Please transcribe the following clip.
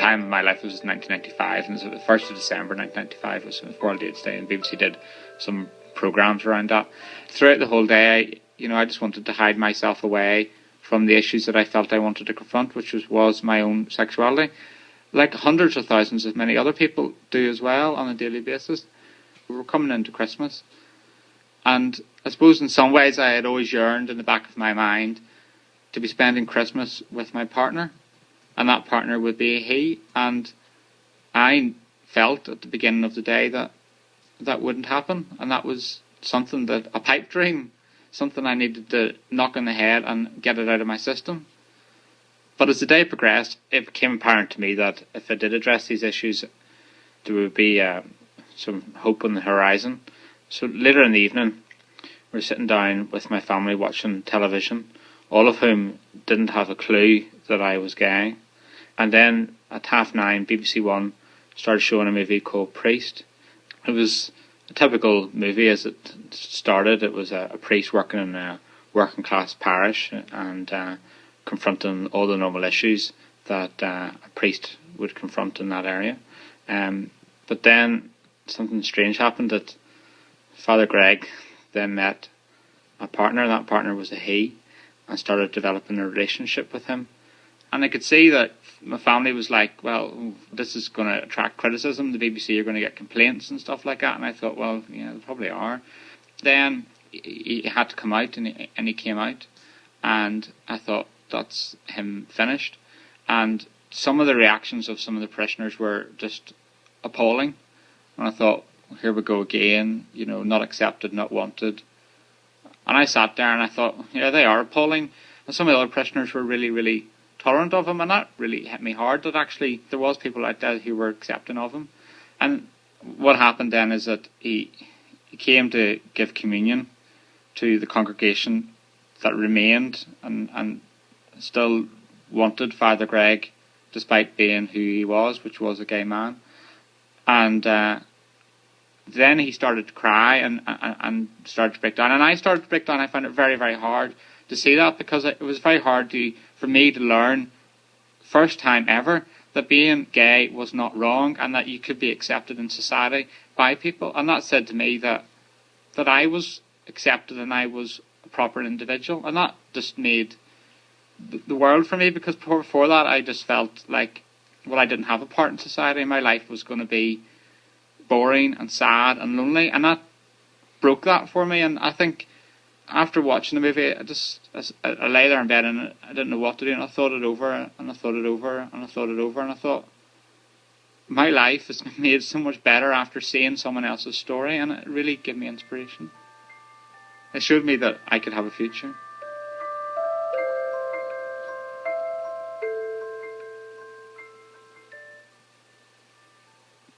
time of my life was 1995, and so the 1st of December 1995 was World AIDS Day, and BBC did some programmes around that. Throughout the whole day, I just wanted to hide myself away from the issues that I felt I wanted to confront, which was my own sexuality, like hundreds of thousands of many other people do as well on a daily basis. We were coming into Christmas, and I suppose in some ways I had always yearned in the back of my mind to be spending Christmas with my partner, and that partner would be he. And I felt at the beginning of the day that wouldn't happen, and that was a pipe dream, something I needed to knock on the head and get it out of my system. But as the day progressed, it became apparent to me that if I did address these issues, there would be some hope on the horizon. So later in the evening, we were sitting down with my family watching television, all of whom didn't have a clue that I was gay. And then at 9:30, BBC One started showing a movie called Priest. It was a typical movie as it started. It was a priest working in a working class parish and confronting all the normal issues that a priest would confront in that area. But then something strange happened, that Father Greg then met a partner, and that partner was a he, and started developing a relationship with him. And I could see that my family was like, well, this is going to attract criticism. The BBC are going to get complaints and stuff like that. And I thought, well, they probably are. Then he had to come out, and he came out. And I thought, that's him finished. And some of the reactions of some of the parishioners were just appalling. And I thought, well, here we go again, not accepted, not wanted. And I sat there and I thought, yeah, they are appalling. And some of the other parishioners were really, really tolerant of him, and that really hit me hard, that actually there was people out there who were accepting of him. And what happened then is that he came to give communion to the congregation that remained and still wanted Father Greg, despite being who he was, which was a gay man. And then he started to cry and started to break down. And I started to break down. I found it very, very hard to see that, because it was very hard for me to learn, first time ever, that being gay was not wrong and that you could be accepted in society by people. And that said to me that I was accepted and I was a proper individual. And that just made the world for me, because before that I just felt like, well, I didn't have a part in society. My life was going to be boring and sad and lonely, and that broke that for me. And I think after watching the movie, I lay there in bed and I didn't know what to do, and I thought it over and I thought it over and I thought it over, and I thought, my life has been made so much better after seeing someone else's story, and it really gave me inspiration. It showed me that I could have a future.